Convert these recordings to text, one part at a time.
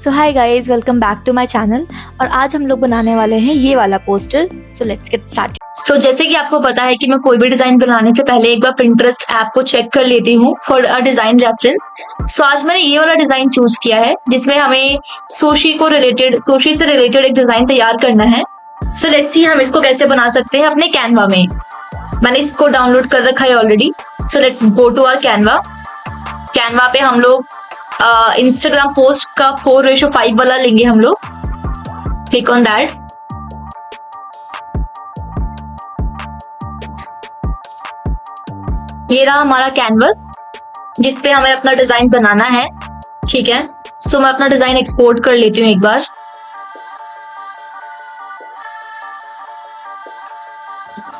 So hi guys, welcome back to my channel. और आज हम लोग बनाने वाले हैं ये वाला poster. So let's get started. So जैसे कि आपको पता है कि मैं कोई भी डिजाइन बनाने से पहले एक बार Pinterest ऐप को चेक कर लेती हूँ फॉर अ डिजाइन रेफरेंस। सो आज मैंने ये वाला डिजाइन चूज किया है जिसमें हमें सुशी से रिलेटेड एक डिजाइन तैयार करना है। सो लेट्स सी हम इसको कैसे बना सकते हैं अपने कैनवा में। मैंने इसको डाउनलोड कर रखा है already. So let's go to our Canva. Canva पे हम लोग इंस्टाग्राम पोस्ट का 4:5 वाला लेंगे हम लोग। Click on that. ये रहा हमारा कैनवस जिसपे हमें अपना डिजाइन बनाना है। ठीक है, सो मैं अपना डिजाइन एक्सपोर्ट कर लेती हूँ एक बार।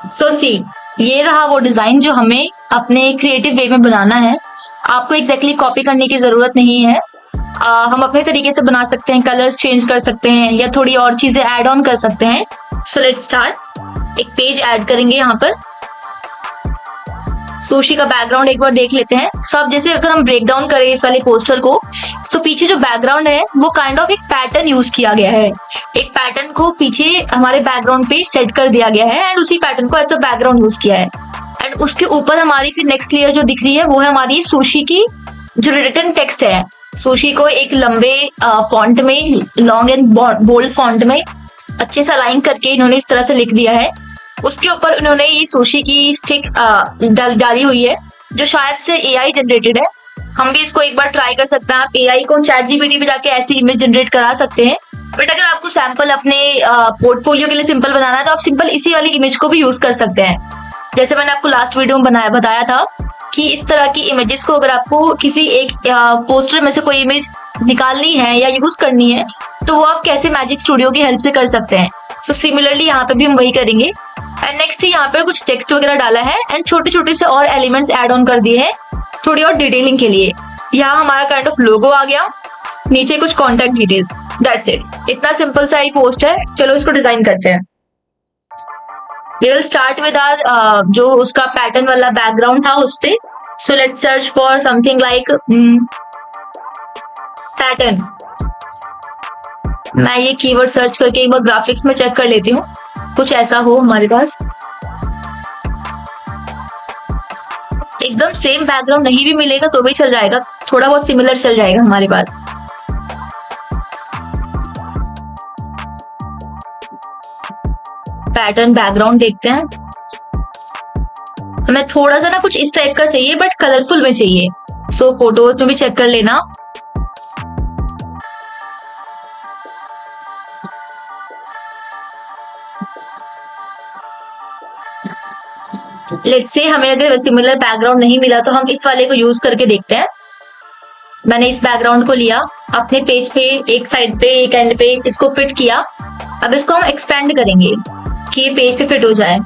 सो सी, ये रहा वो डिजाइन जो हमें अपने क्रिएटिव वे में बनाना है। आपको एग्जैक्टली कॉपी करने की जरूरत नहीं है। हम अपने तरीके से बना सकते हैं, कलर्स चेंज कर सकते हैं या थोड़ी और चीजें ऐड ऑन कर सकते हैं। So let's start. एक पेज ऐड करेंगे यहाँ पर। सुशी का बैकग्राउंड एक बार देख लेते हैं। सो अब जैसे अगर हम ब्रेक डाउन करें इस वाले पोस्टर को, तो पीछे जो बैकग्राउंड है वो काइंड ऑफ एक पैटर्न यूज किया गया है। एक पैटर्न को पीछे हमारे बैकग्राउंड पे सेट कर दिया गया है एंड उसी पैटर्न को एज अ बैकग्राउंड यूज किया है। एंड उसके ऊपर हमारी फिर नेक्स्ट लेयर जो दिख रही है वो है हमारी सुशी की जो रिटन टेक्स्ट है। सुशी को एक लंबे फॉन्ट में, लॉन्ग एंड बोल्ड फॉन्ट में अच्छे से अलाइन करके इन्होंने इस तरह से लिख दिया है। उसके ऊपर उन्होंने ये सुशी की स्टिक डाली हुई है जो शायद से एआई जनरेटेड है। हम भी इसको एक बार ट्राई कर सकते हैं। आप एआई को ChatGPT पे जाके ऐसी इमेज जनरेट करा सकते हैं। बट अगर आपको सैंपल अपने पोर्टफोलियो के लिए सिंपल बनाना है तो आप सिंपल इसी वाली इमेज को भी यूज कर सकते हैं। जैसे मैंने आपको लास्ट वीडियो में बताया था कि इस तरह की इमेजेस को अगर आपको किसी एक पोस्टर में से कोई इमेज निकालनी है या यूज करनी है तो वो आप कैसे मैजिक स्टूडियो की हेल्प से कर सकते हैं। सो सिमिलरली यहाँ पे भी हम वही करेंगे। एंड नेक्स्ट यहाँ पे कुछ टेक्स्ट वगैरह डाला है एंड छोटे छोटे से और एलिमेंट्स ऐड ऑन कर दिए हैं थोड़ी और डिटेलिंग के लिए। यहाँ हमारा काइंड ऑफ लोगो आ गया, नीचे कुछ कॉन्टेक्ट डिटेल्स, दैट्स इट। इतना सिंपल सा ही पोस्ट है। चलो इसको डिजाइन करते हैं। We will start with our जो उसका पैटर्न वाला बैकग्राउंड था उससे। So let's search for something like pattern. मैं ये कीवर्ड सर्च करके एक बार ग्राफिक्स में चेक कर लेती हूँ, कुछ ऐसा हो हमारे पास। एकदम सेम बैकग्राउंड नहीं भी मिलेगा तो भी चल जाएगा, थोड़ा बहुत सिमिलर चल जाएगा हमारे पास। पैटर्न बैकग्राउंड देखते हैं। हमें थोड़ा सा ना कुछ इस टाइप का चाहिए बट कलरफुल में चाहिए। सो फोटोज में भी चेक कर लेना। लेट्स से हमें अगर सिमिलर बैकग्राउंड नहीं मिला तो हम इस वाले को यूज करके देखते हैं। मैंने इस बैकग्राउंड को लिया, अपने पेज पे एक साइड पे एक एंड पे इसको फिट किया। अब इसको हम एक्सपेंड करेंगे कि ये पेज पे फिट हो जाए।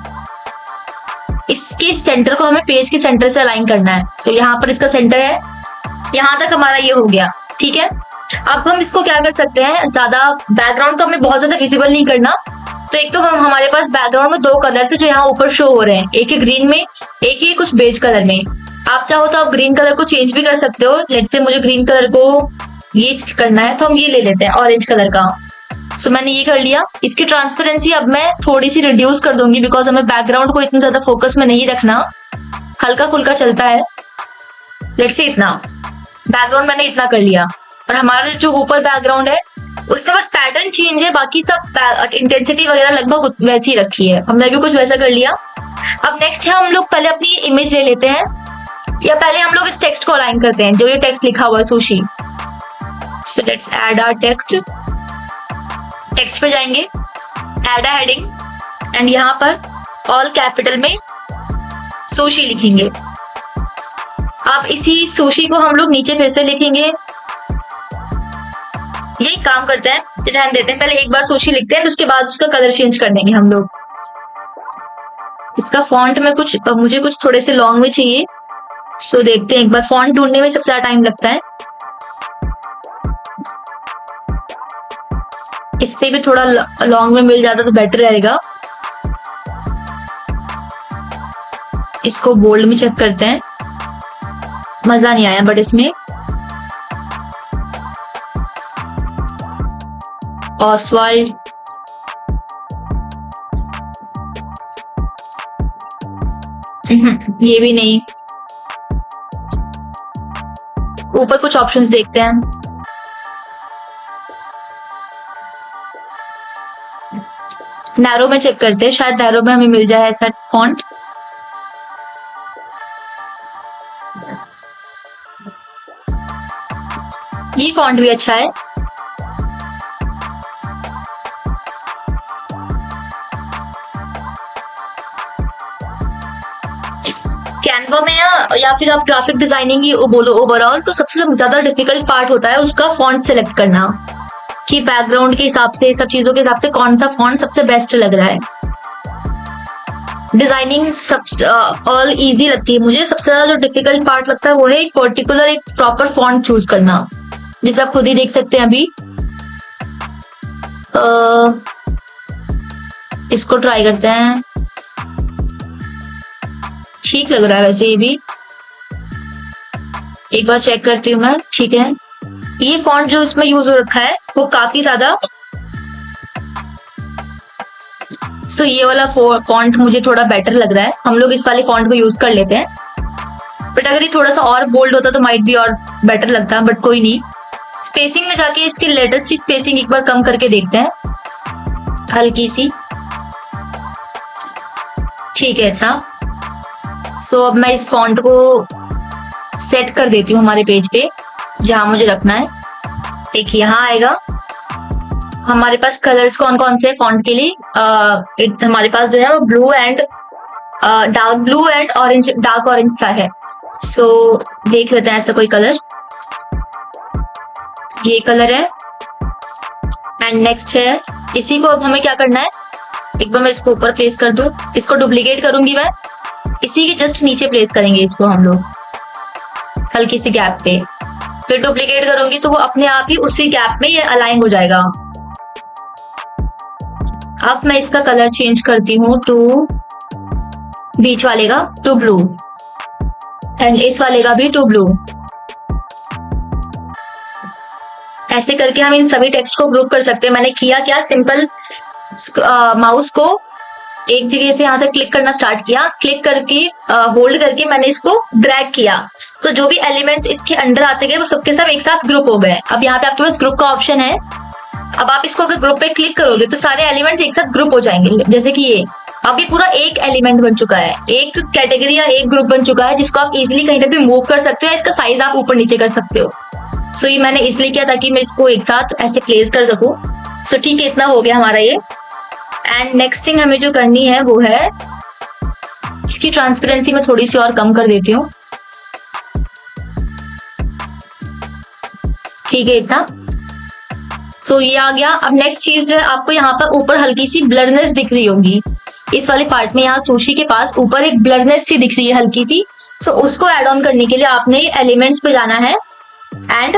इसके सेंटर को हमें पेज के सेंटर से अलाइन करना है। सो यहाँ पर इसका सेंटर है, यहाँ तक हमारा ये हो गया। ठीक है, अब हम इसको क्या कर सकते हैं, ज्यादा बैकग्राउंड को हमें बहुत ज्यादा विजिबल नहीं करना। तो एक तो हमारे पास बैकग्राउंड में 2 कलर्स है जो यहाँ ऊपर शो हो रहे हैं, एक है ग्रीन में, एक ही कुछ बेज कलर में। आप चाहो तो आप ग्रीन कलर को चेंज भी कर सकते हो। लेट्स से मुझे ग्रीन कलर को ये करना है तो हम ये ले लेते हैं ऑरेंज कलर का। सो मैंने ये कर लिया। इसकी ट्रांसपेरेंसी अब मैं थोड़ी सी रिड्यूस कर दूंगी बिकॉज हमें बैकग्राउंड को इतना ज्यादा फोकस में नहीं रखना, हल्का फुल्का चलता है। लेट्स से इतना बैकग्राउंड मैंने इतना कर लिया। और हमारा जो ऊपर बैकग्राउंड है उसमें बस पैटर्न चेंज है, बाकी सब इंटेंसिटी वगैरह लगभग वैसी ही रखी है। हमने भी कुछ वैसा कर लिया। अब नेक्स्ट है हम लोग पहले अपनी इमेज ले लेते हैं, या पहले हम लोग इस टेक्स्ट को अलाइन करते हैं जो ये टेक्स्ट लिखा हुआ है sushi. So let's add our text. Text पे जाएंगे, ऐड अ हेडिंग एंड यहाँ पर ऑल कैपिटल में सुशी लिखेंगे। अब इसी सुशी को हम लोग नीचे फिर से लिखेंगे। यही काम करते हैं, ध्यान देते हैं। पहले एक बार सुशी लिखते हैं, उसके बाद उसका कलर चेंज कर देंगे हम लोग। इसका फॉन्ट में मुझे कुछ थोड़े से लॉन्ग में चाहिए। सो देखते हैं, एक बार फॉन्ट ढूंढने में सबसे ज्यादा टाइम लगता है। इससे भी थोड़ा लॉन्ग में मिल जाता तो बेटर रहेगा। इसको बोल्ड में चेक करते हैं, मजा नहीं आया बट इसमें ऑसवाल्ड, ये भी नहीं। ऊपर कुछ ऑप्शंस देखते हैं। नैरो में चेक करते हैं, शायद नैरो में हमें मिल जाए ऐसा फॉन्ट। ये फॉन्ट भी अच्छा है। कैनवा में या फिर आप ग्राफिक डिजाइनिंग ही बोलो ओवरऑल, तो सबसे ज्यादा डिफिकल्ट पार्ट होता है उसका फॉन्ट सेलेक्ट करना, कि बैकग्राउंड के हिसाब से, सब चीजों के हिसाब से कौन सा फॉन्ट सबसे बेस्ट लग रहा है। डिजाइनिंग सब ऑल इजी लगती है मुझे, सबसे ज्यादा जो डिफिकल्ट पार्ट लगता है वो है एक पर्टिकुलर एक प्रॉपर फॉन्ट चूज करना, जिसे आप खुद ही देख सकते हैं अभी। इसको ट्राई करते हैं, ठीक लग रहा है वैसे ये भी, एक बार चेक करती हूँ मैं। ठीक है, ये फॉन्ट जो इसमें यूज हो रखा है वो काफी ज्यादा, तो ये वाला फॉन्ट मुझे थोड़ा बेटर लग रहा है। हम लोग इस वाले फॉन्ट को यूज कर लेते हैं, बट अगर ये थोड़ा सा और बोल्ड होता तो माइट भी और बेटर लगता, बट कोई नहीं। स्पेसिंग में जाके इसके लेटर्स की स्पेसिंग एक बार कम करके देखते हैं, हल्की सी। ठीक है इतना। सो अब मैं इस फॉन्ट को सेट कर देती हूँ हमारे पेज पे जहां मुझे रखना है। एक यहाँ आएगा। हमारे पास कलर्स कौन कौन से फॉन्ट के लिए, हमारे पास जो है वो blue and dark blue and orange, dark orange सा है। सो देख लेते हैं ऐसा कोई कलर। ये कलर है एंड नेक्स्ट है। इसी को अब हमें क्या करना है, एक बार मैं इसको ऊपर प्लेस कर दूं, इसको डुप्लीकेट करूंगी मैं, इसी के जस्ट नीचे प्लेस करेंगे इसको हम लोग, हल्की सी गैप पे। फिर डुप्लीकेट करूंगी तो वो अपने आप ही उसी गैप में ये अलाइन हो जाएगा। अब मैं इसका कलर चेंज करती हूँ टू, बीच वाले का टू ब्लू एंड इस वाले का भी टू ब्लू। ऐसे करके हम इन सभी टेक्स्ट को ग्रुप कर सकते हैं। मैंने किया क्या, सिंपल माउस को एक जगह से यहाँ से क्लिक करना स्टार्ट किया, क्लिक करके होल्ड करके मैंने इसको ड्रैग किया, तो जो भी एलिमेंट्स इसके अंदर आते गए वो सबके सब एक साथ ग्रुप हो गए। अब यहाँ पे आपके पास ग्रुप का ऑप्शन है। अब आप इसको अगर ग्रुप पे क्लिक करोगे तो सारे एलिमेंट्स एक साथ ग्रुप हो जाएंगे, जैसे कि ये अब ये पूरा एक एलिमेंट बन चुका है, एक कैटेगरी या एक ग्रुप बन चुका है, जिसको आप इजिली कहीं पे भी मूव कर सकते हो, इसका साइज आप ऊपर नीचे कर सकते हो। सो ये मैंने इसलिए किया ताकि मैं इसको एक साथ ऐसे प्लेस कर सकूं। सो ठीक है, इतना हो गया हमारा ये। एंड नेक्स्ट थिंग हमें जो करनी है वो है, इसकी ट्रांसपेरेंसी मैं थोड़ी सी और कम कर देती हूँ। ठीक है इतना। सो ये आ गया। अब नेक्स्ट चीज जो है, आपको यहाँ पर ऊपर हल्की सी ब्लरनेस दिख रही होगी इस वाले पार्ट में, यहाँ सुशी के पास ऊपर एक ब्लरनेस सी दिख रही है हल्की सी। सो उसको ऐड ऑन करने के लिए आपने एलिमेंट्स पे जाना है एंड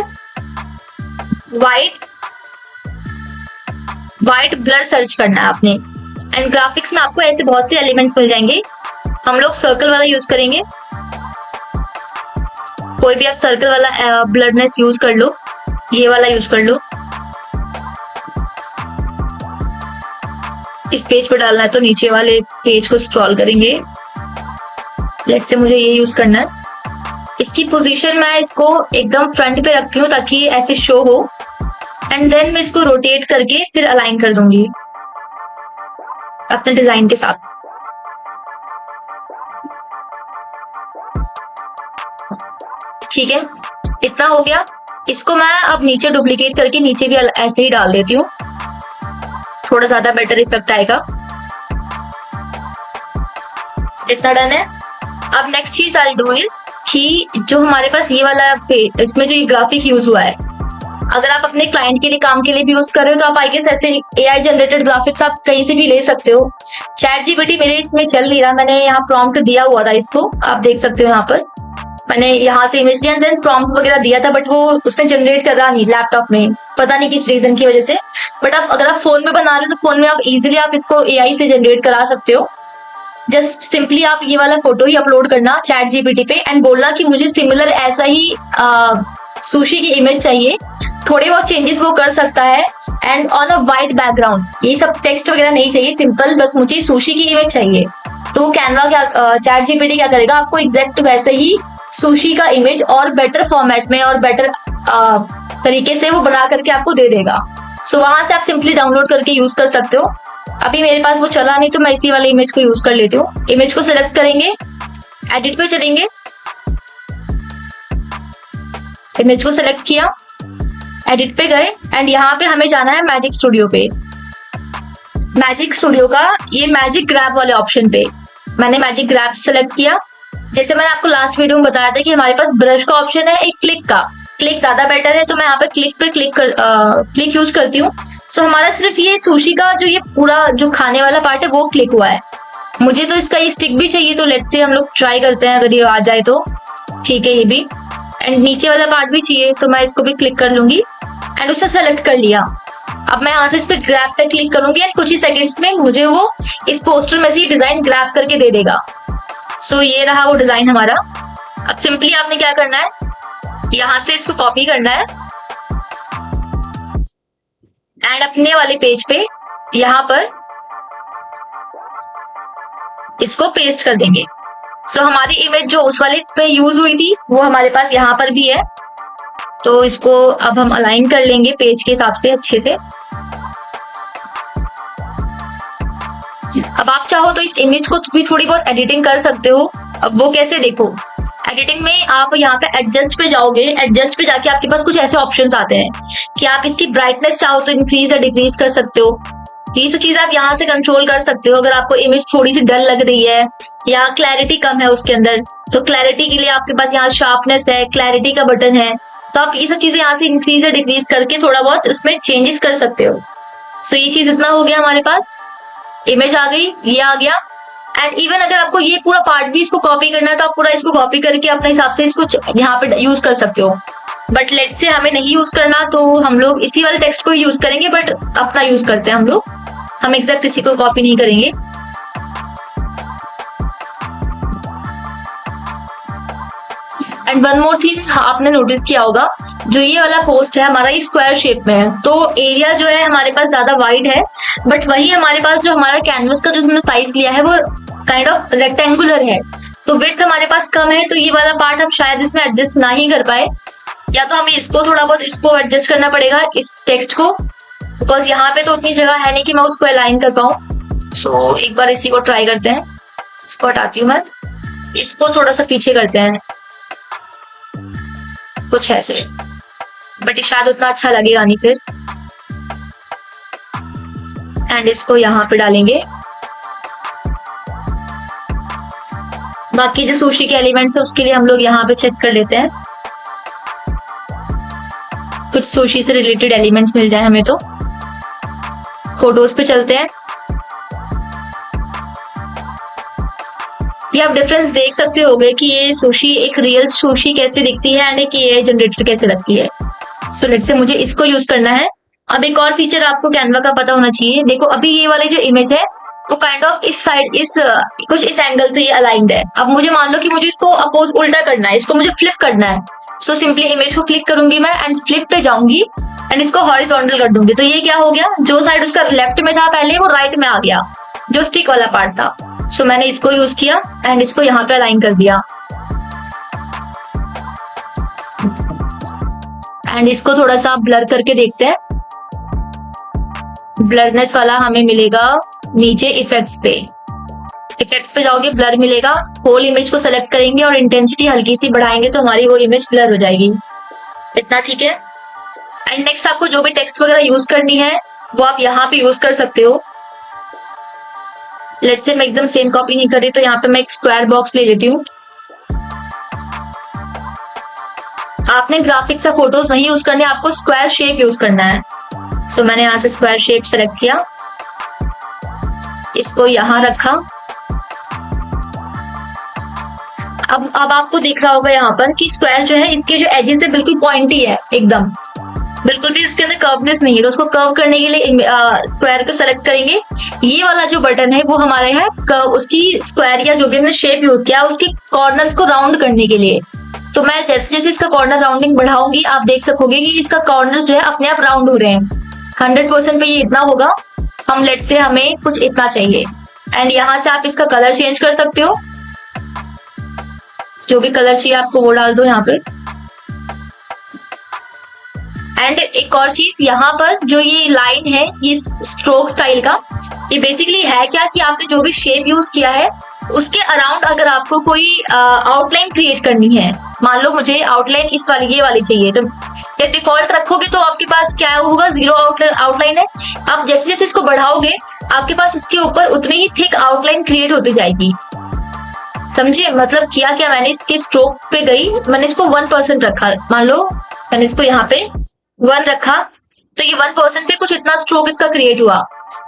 वाइट ब्लर सर्च करना है आपने। एंड ग्राफिक्स में आपको ऐसे बहुत से एलिमेंट्स मिल जाएंगे। हम लोग सर्कल वाला यूज करेंगे, कोई भी आप सर्कल वाला ब्लरनेस यूज कर लो, ये वाला यूज कर लो। इस पेज पे डालना है तो नीचे वाले पेज को स्क्रॉल करेंगे। लेट्स से मुझे ये यूज करना है। इसकी पोजीशन मैं इसको एकदम फ्रंट पे रखती हूँ ताकि ऐसे शो हो, एंड देन मैं इसको रोटेट करके फिर अलाइन कर दूंगी अपने डिजाइन के साथ। ठीक है, इतना हो गया। इसको मैं अब नीचे डुप्लीकेट करके नीचे भी ऐसे ही डाल देती हूँ, थोड़ा ज्यादा बेटर इफेक्ट आएगा। इतना डन है। अब नेक्स्ट चीज आई डू इज कि जो हमारे पास ये वाला इसमें जो ये ग्राफिक यूज हुआ है, अगर आप अपने क्लाइंट के लिए काम के लिए भी यूज कर रहे हो तो आप आई गेस ऐसे एआई जनरेटेड ग्राफिक्स आप कहीं से भी ले सकते हो। चैट जीपीटी मेरे इसमें चल नहीं रहा, मैंने यहाँ प्रॉम्प्ट दिया हुआ था, इसको आप देख सकते हो। यहाँ पर मैंने यहाँ से इमेज लिया, देन प्रॉम्प्ट वगैरह दिया था, बट वो उसने जनरेट कर रहा नहीं लैपटॉप में, पता नहीं किस रीजन की वजह से। बट आप अगर आप फोन में बना रहे हो तो फोन में आप इजिली आप इसको एआई से जनरेट करा सकते हो। जस्ट सिंपली आप ये वाला फोटो ही अपलोड करना चैट जीपीटी पे एंड बोलना कि मुझे सिमिलर ऐसा ही सुशी की इमेज चाहिए। थोड़े बहुत चेंजेस वो कर सकता है, and on a white background. ये सब टेक्स्ट वगैरह नहीं चाहिए, सिंपल बस मुझे सुशी की इमेज चाहिए। तो कैनवा क्या, चैट जीपीटी क्या करेगा, आपको एग्जैक्ट वैसे ही सुशी का इमेज और बेटर फॉर्मेट में और बेटर तरीके से वो बना करके आपको दे देगा। सो वहां से आप सिंपली डाउनलोड करके यूज कर सकते हो। अभी मेरे पास वो चला नहीं तो मैं इसी वाले इमेज को यूज कर लेती हूँ। इमेज को सिलेक्ट करेंगे, एडिट पे चलेंगे, इमेज को सिलेक्ट किया, एडिट पे गए एंड यहाँ पे हमें जाना है मैजिक स्टूडियो पे। मैजिक स्टूडियो का ये मैजिक ग्रैब वाले ऑप्शन पे मैंने मैजिक ग्रैब सेलेक्ट किया। जैसे मैंने आपको लास्ट वीडियो में बताया था कि हमारे पास ब्रश का ऑप्शन है, एक क्लिक का। क्लिक ज्यादा बेटर है तो मैं यहाँ पे क्लिक यूज करती हूँ। सो हमारा सिर्फ ये सुशी का जो ये पूरा जो खाने वाला पार्ट है वो क्लिक हुआ है। मुझे तो इसका ये स्टिक भी चाहिए, तो लेट्स से हम लोग ट्राई करते हैं अगर ये आ जाए तो। ठीक है, ये भी। एंड नीचे वाला पार्ट भी चाहिए तो मैं इसको भी क्लिक कर लूंगी एंड उसे सेलेक्ट कर लिया। अब मैं यहाँ से इस पे ग्रैब पे क्लिक करूंगी एंड कुछ ही सेकंड्स में मुझे वो इस पोस्टर में से डिजाइन ग्रैब करके दे देगा। सो ये रहा वो डिजाइन हमारा। अब सिंपली आपने क्या करना है, यहाँ से इसको कॉपी करना है एंड अपने वाले पेज पे यहाँ पर इसको पेस्ट कर देंगे। सो हमारी इमेज जो उस वाले पे यूज हुई थी वो हमारे पास यहाँ पर भी है। तो इसको अब हम अलाइन कर लेंगे पेज के हिसाब से अच्छे से। अब आप चाहो तो इस इमेज को भी थोड़ी बहुत एडिटिंग कर सकते हो। अब वो कैसे, देखो एडिटिंग में आप यहाँ पे एडजस्ट पे जाओगे, एडजस्ट पे जाके आपके पास कुछ ऐसे ऑप्शंस आते हैं कि आप इसकी ब्राइटनेस चाहो तो इंक्रीज या डिक्रीज कर सकते हो। ये सब चीज आप यहाँ से कंट्रोल कर सकते हो। अगर आपको इमेज थोड़ी सी डल लग रही है या क्लैरिटी कम है उसके अंदर, तो क्लैरिटी के लिए आपके पास यहाँ शार्पनेस है, क्लैरिटी का बटन है, तो आप ये सब चीजें यहाँ से इंक्रीज या डिक्रीज करके थोड़ा बहुत उसमें चेंजेस कर सकते हो। सो ये चीज इतना हो गया, हमारे पास इमेज आ गई, ये आ गया। एंड इवन अगर आपको ये पूरा पार्ट भी इसको कॉपी करना है तो आप पूरा इसको कॉपी करके अपने हिसाब से इसको यहाँ पे यूज कर सकते हो। बट लेट से हमें नहीं यूज करना तो हम लोग इसी वाले टेक्स्ट को यूज करेंगे, बट अपना यूज करते हैं हम लोग। हम एग्जैक्ट इसी को कॉपी नहीं करेंगे। एंड वन मोर थिंग, आपने नोटिस किया होगा जो ये वाला पोस्ट है हमारा ये स्क्वायर शेप में है, तो एरिया जो है हमारे पास ज्यादा वाइड है, बट वही हमारे पास जो हमारा कैनवस का जो हमने साइज लिया है वो काइंड ऑफ रेक्टेंगुलर है। तो विड्थ हमारे पास कम है, तो ये वाला पार्ट हम शायद इसमें एडजस्ट ना ही कर पाए, या तो हमें इसको थोड़ा बहुत इसको एडजस्ट करना पड़ेगा इस टेक्स्ट को, बिकॉज यहाँ पे तो उतनी जगह है नहीं कि मैं उसको अलाइन कर पाऊँ। सो एक बार इसी को ट्राई करते हैं। इसको हटाती हूँ मैं, इसको थोड़ा सा पीछे करते हैं कुछ ऐसे, बट ये शायद उतना अच्छा लगेगा नहीं फिर। एंड इसको यहाँ पे डालेंगे। बाकी जो सुशी के एलिमेंट्स है उसके लिए हम लोग यहाँ पे चेक कर लेते हैं, कुछ सुशी से रिलेटेड एलिमेंट्स मिल जाए हमें तो। फोटोज पे चलते हैं। ये आप डिफरेंस देख सकते होगे कि ये सुशी एक रियल सुशी कैसे दिखती है एंड एक एआई जनरेटेड कैसे लगती है। सो लेट्स से मुझे इसको यूज करना है। अब एक और फीचर आपको कैनवा का पता होना चाहिए। देखो अभी ये वाली जो इमेज है वो काइंड ऑफ इस साइड कुछ इस एंगल से ये अलाइंड है। अब मुझे मान लो कि मुझे इसको अपोज उल्टा करना है, इसको मुझे फ्लिप करना है। सो सिंपली इमेज को क्लिक करूंगी मैं एंड फ्लिप पे जाऊंगी एंड इसको हॉरिजॉन्टल कर दूंगी। तो ये क्या हो गया, जो साइड उसका लेफ्ट में था पहले वो राइट में आ गया, जो स्टिक वाला पार्ट था। सो मैंने इसको यूज किया एंड इसको यहाँ पे अलाइन कर दिया एंड इसको थोड़ा सा ब्लर करके देखते हैं। ब्लरनेस वाला हमें मिलेगा नीचे इफेक्ट्स पे। इफेक्ट्स पे जाओगे ब्लर मिलेगा, होल इमेज को सेलेक्ट करेंगे और इंटेंसिटी हल्की सी बढ़ाएंगे तो हमारी वो इमेज ब्लर हो जाएगी। इतना ठीक है। एंड नेक्स्ट आपको जो भी टेक्स्ट वगैरह यूज करनी है वो आप यहाँ पे यूज कर सकते हो। लेट्स से मैं एकदम सेम कॉपी नहीं कर रही तो यहाँ पे मैं एक स्क्वायर बॉक्स ले लेती हूँ। आपने ग्राफिक्स या फोटोज नहीं यूज करने, आपको स्क्वायर शेप यूज करना है। सो मैंने यहाँ से स्क्वायर शेप सेलेक्ट किया, इसको यहाँ रखा। अब आपको दिख रहा होगा यहाँ पर कि स्क्वायर जो है इसके जो एजेस है बिल्कुल पॉइंटी है, एकदम बिल्कुल भी इसके अंदर कर्वनेस नहीं है। तो उसको कर्व करने के लिए स्क्वायर को सेलेक्ट करेंगे। ये वाला जो बटन है वो हमारे है कर्व, उसकी स्क्वायर या जो भी हमने शेप यूज किया उसके कॉर्नर्स को राउंड करने के लिए। तो मैं जैसे जैसे इसका कॉर्नर राउंडिंग बढ़ाऊंगी आप देख सकोगे कि इसका कॉर्नर्स जो है अपने आप राउंड हो रहे हैं। 100% पे ये इतना होगा। हम लेट से हमें कुछ इतना चाहिए एंड यहाँ से आप इसका कलर चेंज कर सकते हो, जो भी कलर चाहिए आपको वो डाल दो यहाँ पे। एंड एक और चीज, यहाँ पर जो ये लाइन है ये स्ट्रोक स्टाइल का, ये बेसिकली है क्या कि आपने जो भी शेप यूज किया है उसके अराउंड अगर आपको कोई आउटलाइन क्रिएट करनी है, मान लो मुझे आउटलाइन इस वाली ये वाली चाहिए, तो ये डिफॉल्ट रखोगे तो आपके पास क्या होगा, 0 आउटलाइन है। आप जैसे जैसे इसको बढ़ाओगे आपके पास इसके ऊपर उतनी ही थिक आउटलाइन क्रिएट होती जाएगी। समझे मतलब किया क्या मैंने, इसके स्ट्रोक पे गई, मैंने इसको 1% रखा, मान लो मैंने इसको यहाँ पे 1 रखा, तो ये 1% पे कुछ इतना स्ट्रोक इसका क्रिएट हुआ।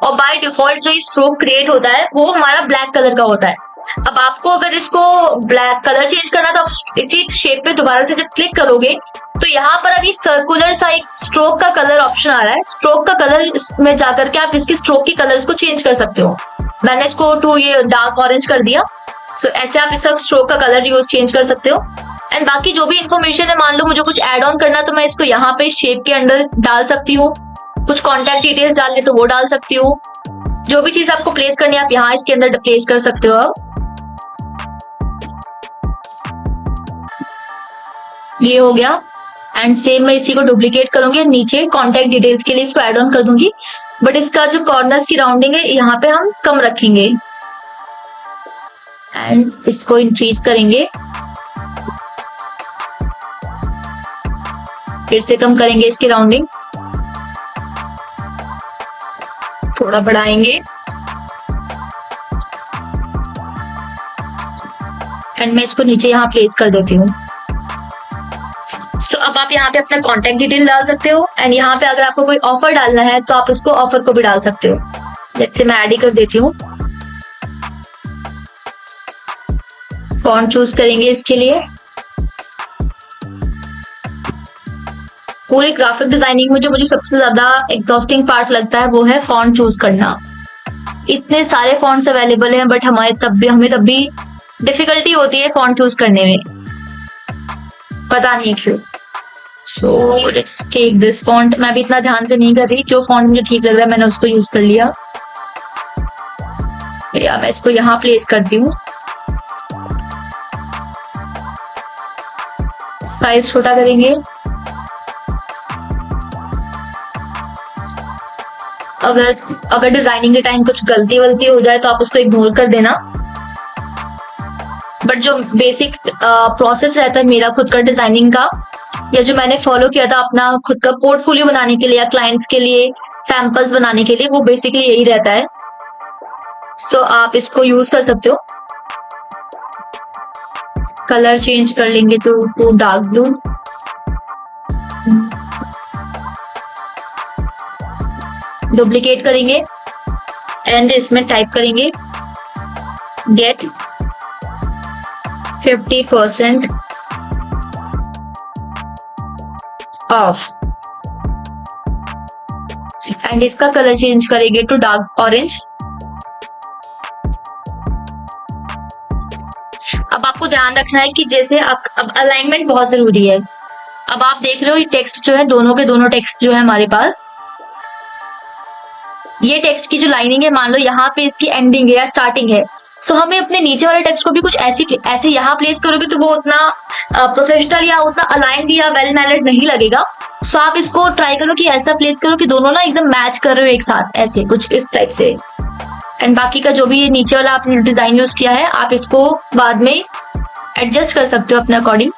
और बाय डिफॉल्ट जो ये स्ट्रोक क्रिएट होता है वो हमारा ब्लैक कलर का होता है। अब आपको अगर इसको ब्लैक कलर चेंज करना तो आप इसी शेप पे दोबारा से जब क्लिक करोगे तो यहाँ पर अभी सर्कुलर सा एक स्ट्रोक का कलर ऑप्शन आ रहा है। स्ट्रोक का कलर में जाकर के आप इसके स्ट्रोक के कलर्स को चेंज कर सकते हो। मैंने इसको टू ये डार्क ऑरेंज कर दिया। सो ऐसे आप इसका स्ट्रोक का कलर यूज चेंज कर सकते हो। एंड बाकी जो भी इंफॉर्मेशन है, मान लो मुझे कुछ ऐड ऑन करना तो मैं इसको यहाँ पे शेप के अंदर डाल सकती हूँ। कुछ कॉन्टेक्ट डिटेल्स डालने तो वो डाल सकती हूँ। जो भी चीज आपको प्लेस करनी है आप यहाँ इसके अंदर प्लेस कर सकते हो। आप ये हो गया एंड सेम मैं इसी को डुप्लीकेट करूंगी, नीचे कॉन्टेक्ट डिटेल्स के लिए इसको ऐड ऑन कर दूंगी। बट इसका जो कॉर्नर्स की राउंडिंग है यहाँ पे हम कम रखेंगे एंड इसको इंक्रीज करेंगे, फिर से कम करेंगे इसकी राउंडिंग, थोड़ा बढ़ाएंगे एंड मैं इसको नीचे यहाँ प्लेस कर देती हूँ। सो अब आप यहाँ पे अपना कॉन्टेक्ट डिटेल डाल सकते हो एंड यहाँ पे अगर आपको कोई ऑफर डालना है तो आप उसको ऑफर को भी डाल सकते हो। जैसे मैं ऐड ही कर देती हूँ। फॉन्ट चूज करेंगे इसके लिए। पूरी ग्राफिक डिजाइनिंग में जो मुझे सबसे ज्यादा एग्जॉस्टिंग पार्ट लगता है वो है फॉन्ट चूज करना। इतने सारे फॉन्ट्स अवेलेबल हैं बट हमें तब भी डिफिकल्टी होती है फॉन्ट चूज करने में, पता नहीं क्यों। So let's take this font. मैं भी इतना ध्यान से नहीं कर रही, जो फॉन्ट मुझे ठीक लग रहा है मैंने उसको यूज कर लिया। या मैं इसको यहाँ प्लेस करती हूँ। साइज छोटा करेंगे। अगर डिजाइनिंग के टाइम कुछ गलती वलती हो जाए तो आप उसको इग्नोर कर देना। बट जो बेसिक प्रोसेस रहता है मेरा खुद का डिजाइनिंग का, या जो मैंने फॉलो किया था अपना खुद का पोर्टफोलियो बनाने के लिए या क्लाइंट्स के लिए सैंपल्स बनाने के लिए, वो बेसिकली यही रहता है। सो आप इसको यूज कर सकते हो। कलर चेंज कर लेंगे तो डार्क ब्लू। डुप्लीकेट करेंगे एंड इसमें टाइप करेंगे गेट 50% ऑफ एंड इसका कलर चेंज करेंगे टू डार्क ऑरेंज। अब आपको ध्यान रखना है कि जैसे अब अलाइनमेंट बहुत जरूरी है। अब आप देख रहे हो ये टेक्स्ट जो है, दोनों के दोनों टेक्स्ट जो है हमारे पास, ये टेक्स्ट की जो लाइनिंग है मान लो यहाँ पे इसकी एंडिंग है या स्टार्टिंग है, सो हमें अपने नीचे वाले टेक्स्ट को भी कुछ ऐसे यहाँ प्लेस करोगे तो वो उतना प्रोफेशनल या उतना अलाइंड या वेल मैनर्ड नहीं लगेगा। सो आप इसको ट्राई करो कि ऐसा प्लेस करो कि दोनों ना एकदम मैच कर रहे हो एक साथ, ऐसे कुछ इस टाइप से। एंड बाकी का जो भी ये नीचे वाला आपने डिजाइन यूज किया है आप इसको बाद में एडजस्ट कर सकते हो अपने अकॉर्डिंग।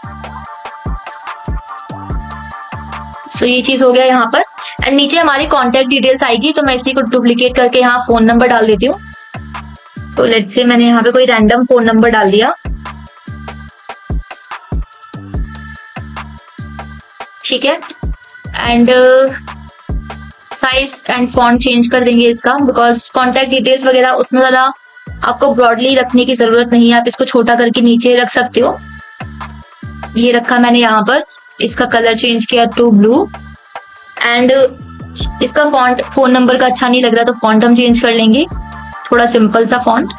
सो ये चीज हो गया यहाँ पर। एंड नीचे हमारी कॉन्टेक्ट डिटेल्स आएगी, तो मैं इसी को डुप्लीकेट करके यहाँ फोन नंबर डाल देती हूँ। तो लेट्स से मैंने यहाँ पे कोई रैंडम फोन नंबर डाल दिया, ठीक है। And size and font change कर देंगे इसका, बिकॉज कॉन्टेक्ट डिटेल्स वगैरह उतना ज्यादा आपको ब्रॉडली रखने की जरूरत नहीं है, आप इसको छोटा करके नीचे रख सकते हो। ये रखा मैंने यहाँ पर, इसका कलर चेंज किया टू ब्लू एंड इसका फॉन्ट फोन नंबर का अच्छा नहीं लग रहा तो फॉन्ट हम चेंज कर लेंगे, थोड़ा सिंपल सा फॉन्ट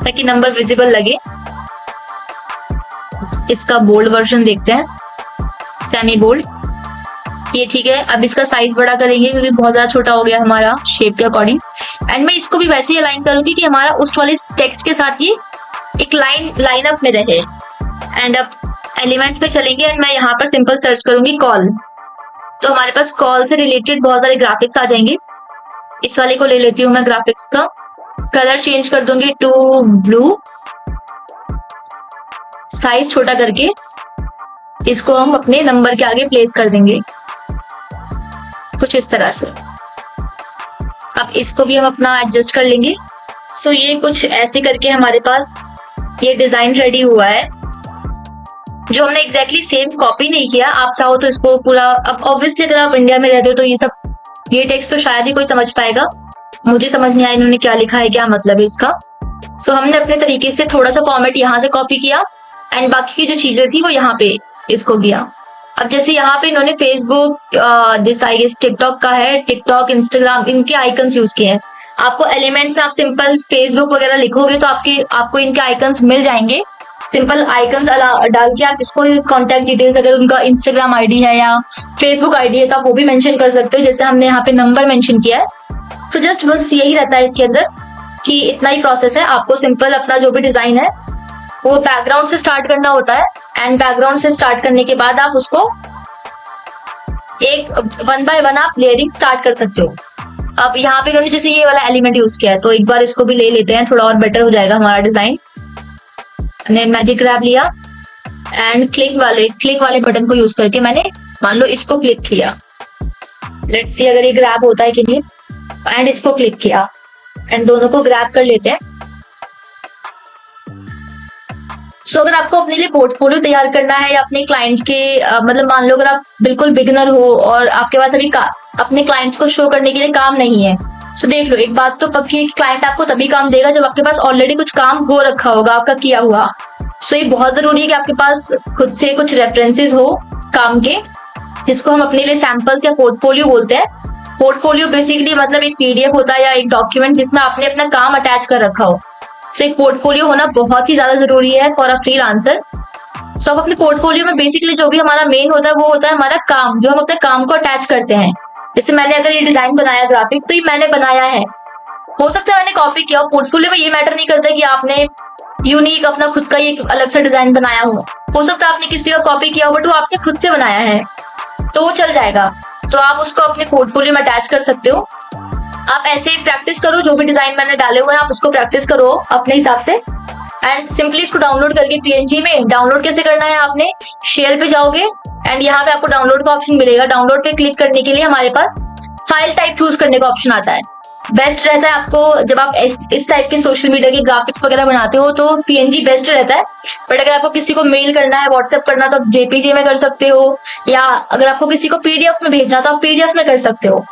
ताकि नंबर विजिबल लगे। इसका बोल्ड वर्जन देखते हैं, सेमी बोल्ड। ये ठीक है। अब इसका साइज बड़ा करेंगे क्योंकि बहुत ज्यादा छोटा हो गया हमारा शेप के अकॉर्डिंग। एंड मैं इसको भी वैसे ही अलाइन करूंगी कि हमारा उस वाले टेक्स्ट के साथ ये एक लाइन अप में रहे। एंड अब एलिमेंट्स पे चलेंगे एंड मैं यहाँ पर सिंपल सर्च करूंगी कॉल। तो हमारे पास कॉल से रिलेटेड बहुत सारे ग्राफिक्स आ जाएंगे। इस वाले को ले लेती हूँ मैं ग्राफिक्स का, कलर चेंज कर दूंगी टू ब्लू, साइज छोटा करके इसको हम अपने नंबर के आगे प्लेस कर देंगे कुछ इस तरह से। अब इसको भी हम अपना एडजस्ट कर लेंगे। सो ये कुछ ऐसे करके हमारे पास ये डिजाइन रेडी हुआ है, जो हमने एग्जैक्टली सेम कॉपी नहीं किया। आप चाहो तो इसको पूरा, अब ऑब्वियसली अगर आप इंडिया में रहते हो तो ये टेक्स्ट तो शायद ही कोई समझ पाएगा। मुझे समझ नहीं आया इन्होंने क्या लिखा है, क्या मतलब है इसका। सो हमने अपने तरीके से थोड़ा सा फॉर्मेट यहाँ से कॉपी किया एंड बाकी की जो चीजें थी वो यहाँ पे इसको किया। अब जैसे यहाँ पे इन्होंने Facebook, this I guess TikTok का है, टिकटॉक, इंस्टाग्राम, इनके आइकन्स यूज किए हैं। आपको एलिमेंट्स में आप सिंपल फेसबुक वगैरह लिखोगे तो आपको इनके आइकन्स मिल जाएंगे। सिंपल आइकन्स डाल के आप इसको कॉन्टेक्ट डिटेल्स, अगर उनका इंस्टाग्राम आईडी है या फेसबुक आईडी है तो आप वो भी मेंशन कर सकते हो, जैसे हमने यहाँ पे नंबर मेंशन किया है। सो जस्ट बस यही रहता है इसके अंदर कि इतना ही प्रोसेस है। आपको सिंपल अपना जो भी डिजाइन है वो बैकग्राउंड से स्टार्ट करना होता है एंड बैकग्राउंड से स्टार्ट करने के बाद आप उसको एक 1 बाय 1 आप लेयरिंग स्टार्ट कर सकते हो। अब यहाँ पे इन्होंने जैसे ये वाला एलिमेंट यूज किया है तो एक बार इसको भी ले लेते हैं, थोड़ा और बेटर हो जाएगा हमारा डिजाइन। मैंने मैजिक ग्रैब लिया एंड क्लिक वाले बटन को यूज करके मैंने मान लो इसको क्लिक किया। लेट्स सी अगर ये ग्रैब होता है कि नहीं। एंड इसको क्लिक किया एंड दोनों को ग्रैब कर लेते हैं। सो अगर आपको अपने लिए पोर्टफोलियो तैयार करना है या अपने क्लाइंट के मतलब मान लो अगर आप बिल्कुल बिगिनर हो और आपके पास अभी अपने क्लाइंट्स को शो करने के लिए काम नहीं है, सो देख लो, एक बात तो पक्की है कि क्लाइंट आपको तभी काम देगा जब आपके पास ऑलरेडी कुछ काम हो रखा होगा आपका किया हुआ। सो ये बहुत जरूरी है कि आपके पास खुद से कुछ रेफरेंसेस हो काम के, जिसको हम अपने लिए सैंपल्स या पोर्टफोलियो बोलते हैं। पोर्टफोलियो बेसिकली मतलब एक पीडीएफ होता है या एक डॉक्यूमेंट जिसमें आपने अपना काम अटैच कर रखा हो। सो एक पोर्टफोलियो होना बहुत ही ज्यादा जरूरी है फॉर अ फ्रीलांसर। सो अब अपने पोर्टफोलियो में बेसिकली जो भी हमारा मेन होता है वो होता है हमारा काम, जो हम अपने काम को अटैच करते हैं। जैसे मैंने अगर ये डिजाइन बनाया ग्राफिक तो ये मैंने बनाया है, हो सकता है मैंने कॉपी किया। पोर्टफोलियो में ये मैटर नहीं करता कि आपने यूनिक अपना खुद का एक अलग सा डिजाइन बनाया हो सकता है आपने किसी का कॉपी किया हो बट वो आपने खुद से बनाया है तो वो चल जाएगा। तो आप उसको अपने पोर्टफोलियो में अटैच कर सकते हो। आप ऐसे प्रैक्टिस करो, जो भी डिजाइन मैंने डाले हुए हैं आप उसको प्रैक्टिस करो अपने हिसाब से एंड सिंपली इसको डाउनलोड करके पीएनजी में। डाउनलोड कैसे करना है, आपने शेयर पे जाओगे एंड यहाँ पे आपको डाउनलोड का ऑप्शन मिलेगा। डाउनलोड पे क्लिक करने के लिए हमारे पास फाइल टाइप चूज करने का ऑप्शन आता है। बेस्ट रहता है आपको जब आप इस टाइप के सोशल मीडिया के ग्राफिक्स वगैरह बनाते हो तो पीएनजी बेस्ट रहता है। बट अगर आपको किसी को मेल करना है, व्हाट्सएप करना तो आप जेपीजी में कर सकते हो, या अगर आपको किसी को पीडीएफ में भेजना तो आप पीडीएफ में कर सकते हो।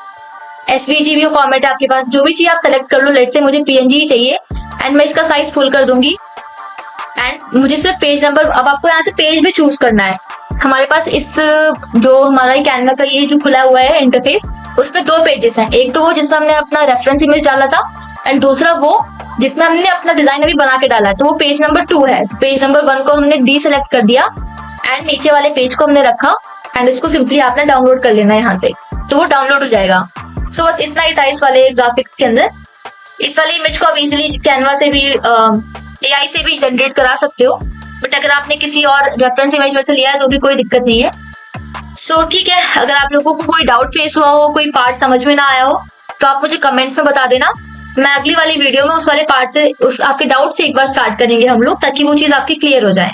एसवीजी भी फॉर्मेट है आपके पास, जो भी चीज आप सेलेक्ट कर लो। लेट से मुझे पीएनजी ही चाहिए एंड मैं इसका साइज फुल कर दूंगी एंड मुझे सिर्फ पेज नंबर, अब आपको यहाँ से पेज भी चूज करना है। हमारे पास इस जो हमारा कैनवा का ये जो खुला हुआ है इंटरफेस, उसमें 2 पेजेस हैं। एक तो वो जिसमें हमने अपना रेफरेंस इमेज डाला था एंड दूसरा वो जिसमें हमने अपना डिजाइन अभी बना के डाला है, तो वो पेज नंबर 2 है। तो पेज नंबर 1 को हमने डीसेलेक्ट कर दिया एंड नीचे वाले पेज को हमने रखा एंड इसको सिंपली आपने डाउनलोड कर लेना है यहाँ से, तो वो डाउनलोड हो जाएगा। सो बस इतना ही था इस वाले ग्राफिक्स के अंदर। इस वाले इमेज को आप इजिली कैनवा से भी एआई से भी जनरेट करा सकते हो, बट अगर आपने किसी और रेफरेंस इमेज में से लिया है तो भी कोई दिक्कत नहीं है। सो ठीक है, अगर आप लोगों को कोई डाउट फेस हुआ हो, कोई पार्ट समझ में ना आया हो तो आप मुझे कमेंट्स में बता देना। मैं अगली वाली वीडियो में उस वाले पार्ट से, उस आपके डाउट से एक बार स्टार्ट करेंगे हम लोग, ताकि वो चीज आपकी क्लियर हो जाए।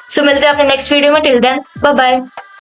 सो मिलते हैं अपने नेक्स्ट वीडियो में। Till then bye bye.